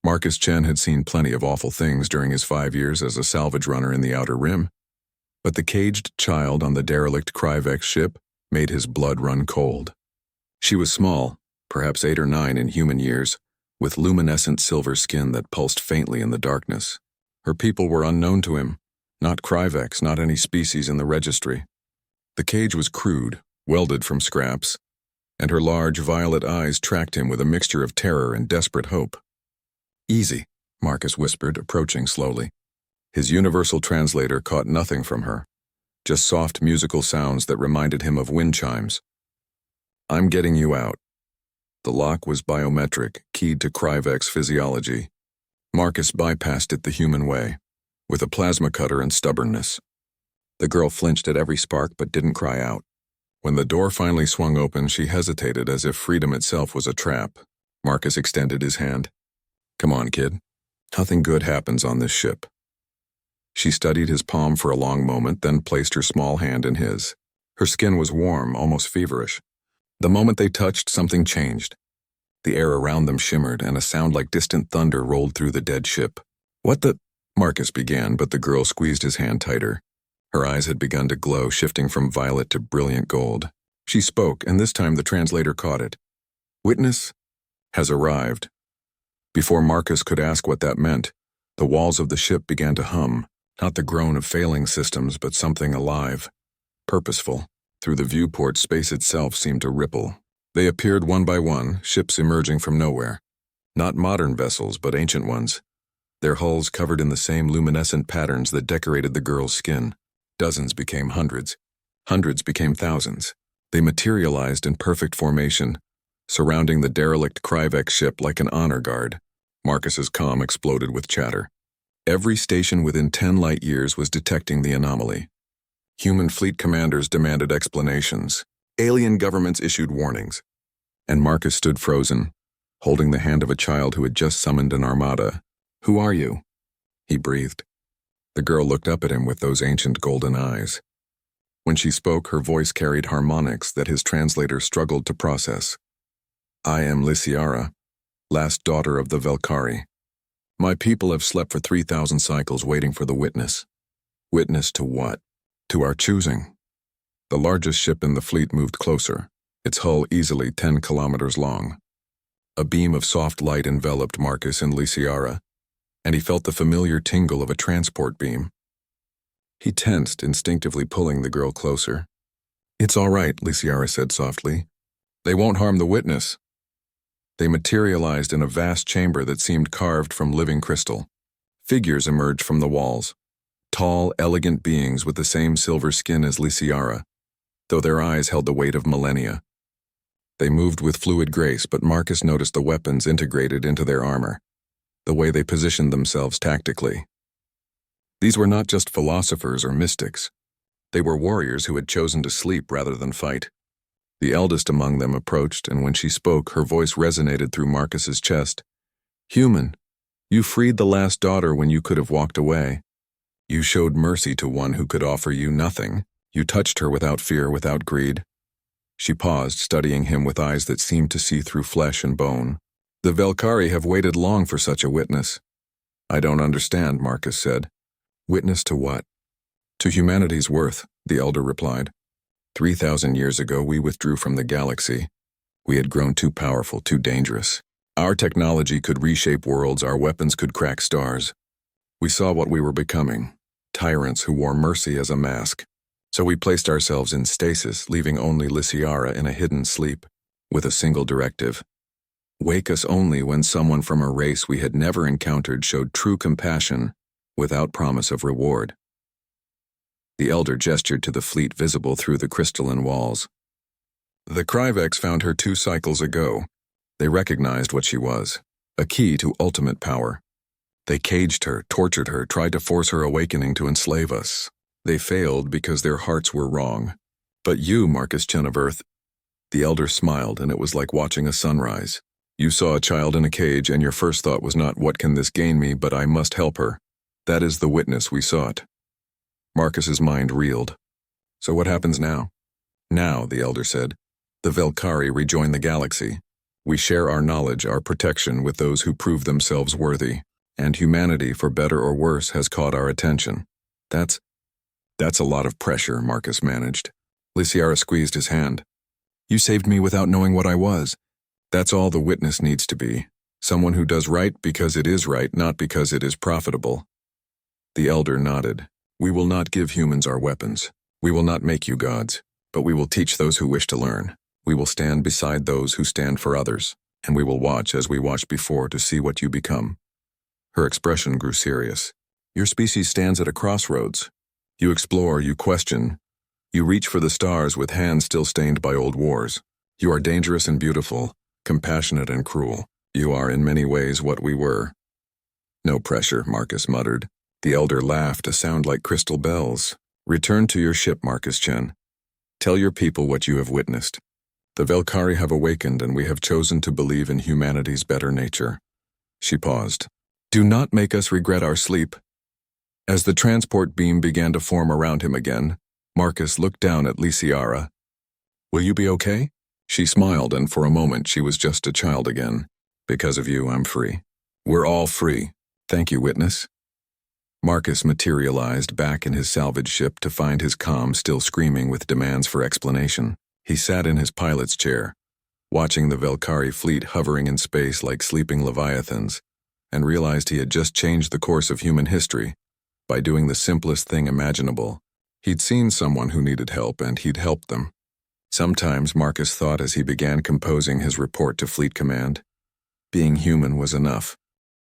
Marcus Chen had seen plenty of awful things during his 5 years as a salvage runner in the Outer Rim, but the caged child on the derelict Kryvex ship made his blood run cold. She was small, perhaps 8 or 9 in human years, with luminescent silver skin that pulsed faintly in the darkness. Her people were unknown to him, not Kryvex, not any species in the registry. The cage was crude, welded from scraps, and her large violet eyes tracked him with a mixture of terror and desperate hope. "Easy," Marcus whispered, approaching slowly. His universal translator caught nothing from her, just soft musical sounds that reminded him of wind chimes. "I'm getting you out." The lock was biometric, keyed to Kryvex physiology. Marcus bypassed it the human way, with a plasma cutter and stubbornness. The girl flinched at every spark but didn't cry out. When the door finally swung open, she hesitated as if freedom itself was a trap. Marcus extended his hand. "Come on, kid. Nothing good happens on this ship." She studied his palm for a long moment, then placed her small hand in his. Her skin was warm, almost feverish. The moment they touched, something changed. The air around them shimmered, and a sound like distant thunder rolled through the dead ship. "What the—" Marcus began, but the girl squeezed his hand tighter. Her eyes had begun to glow, shifting from violet to brilliant gold. She spoke, and this time the translator caught it. "Witness has arrived." Before Marcus could ask what that meant, the walls of the ship began to hum, not the groan of failing systems, but something alive, purposeful. Through the viewport, space itself seemed to ripple. They appeared one by one, ships emerging from nowhere. Not modern vessels, but ancient ones. Their hulls covered in the same luminescent patterns that decorated the girl's skin. Dozens became hundreds. Hundreds became thousands. They materialized in perfect formation, surrounding the derelict Kryvex ship like an honor guard. Marcus's comm exploded with chatter. Every station within 10 light years was detecting the anomaly. Human fleet commanders demanded explanations. Alien governments issued warnings. And Marcus stood frozen, holding the hand of a child who had just summoned an armada. "Who are you?" he breathed. The girl looked up at him with those ancient golden eyes. When she spoke, her voice carried harmonics that his translator struggled to process. "I am Lysiara, last daughter of the Velkari. My people have slept for 3,000 cycles waiting for the witness." "Witness to what?" "To our choosing." The largest ship in the fleet moved closer, its hull easily 10 kilometers long. A beam of soft light enveloped Marcus and Lysiara, and he felt the familiar tingle of a transport beam. He tensed, instinctively pulling the girl closer. "It's all right," Lysiara said softly. "They won't harm the witness." They materialized in a vast chamber that seemed carved from living crystal. Figures emerged from the walls. Tall, elegant beings with the same silver skin as Lysiara, though their eyes held the weight of millennia. They moved with fluid grace, but Marcus noticed the weapons integrated into their armor, the way they positioned themselves tactically. These were not just philosophers or mystics. They were warriors who had chosen to sleep rather than fight. The eldest among them approached, and when she spoke, her voice resonated through Marcus's chest. "Human, you freed the last daughter when you could have walked away. You showed mercy to one who could offer you nothing. You touched her without fear, without greed." She paused, studying him with eyes that seemed to see through flesh and bone. "The Velkari have waited long for such a witness." "I don't understand," Marcus said. "Witness to what?" "To humanity's worth," the elder replied. 3,000 years ago, we withdrew from the galaxy. We had grown too powerful, too dangerous. Our technology could reshape worlds, our weapons could crack stars. We saw what we were becoming, tyrants who wore mercy as a mask. So we placed ourselves in stasis, leaving only Lysiara in a hidden sleep, with a single directive. Wake us only when someone from a race we had never encountered showed true compassion, without promise of reward. The elder gestured to the fleet visible through the crystalline walls. The Kryvex found her 2 cycles ago. They recognized what she was, a key to ultimate power. They caged her, tortured her, tried to force her awakening to enslave us. They failed because their hearts were wrong. But you, Marcus Chen of Earth, the elder smiled, and it was like watching a sunrise. You saw a child in a cage, and your first thought was not, "What can this gain me?" but "I must help her." That is the witness we sought. Marcus's mind reeled. "So what happens now?" "Now," the elder said, "the Velkari rejoin the galaxy. We share our knowledge, our protection with those who prove themselves worthy, and humanity, for better or worse, has caught our attention. That's a lot of pressure, Marcus managed. Lysiara squeezed his hand. You saved me without knowing what I was. That's all the witness needs to be. Someone who does right because it is right, not because it is profitable. The elder nodded. We will not give humans our weapons. We will not make you gods, but we will teach those who wish to learn. We will stand beside those who stand for others, and we will watch as we watched before to see what you become. Her expression grew serious. Your species stands at a crossroads. You explore, you question. You reach for the stars with hands still stained by old wars. You are dangerous and beautiful, compassionate and cruel. You are in many ways what we were. No pressure, Marcus muttered. The elder laughed, a sound like crystal bells. Return to your ship, Marcus Chen. Tell your people what you have witnessed. The Velkari have awakened, and we have chosen to believe in humanity's better nature. She paused. Do not make us regret our sleep. As the transport beam began to form around him again, Marcus looked down at Lysiara. Will you be okay? She smiled, and for a moment she was just a child again. Because of you, I'm free. We're all free. Thank you, witness. Marcus materialized back in his salvage ship to find his comm still screaming with demands for explanation. He sat in his pilot's chair, watching the Velkari fleet hovering in space like sleeping leviathans, and realized he had just changed the course of human history by doing the simplest thing imaginable. He'd seen someone who needed help, and he'd helped them. Sometimes, Marcus thought as he began composing his report to Fleet Command, being human was enough.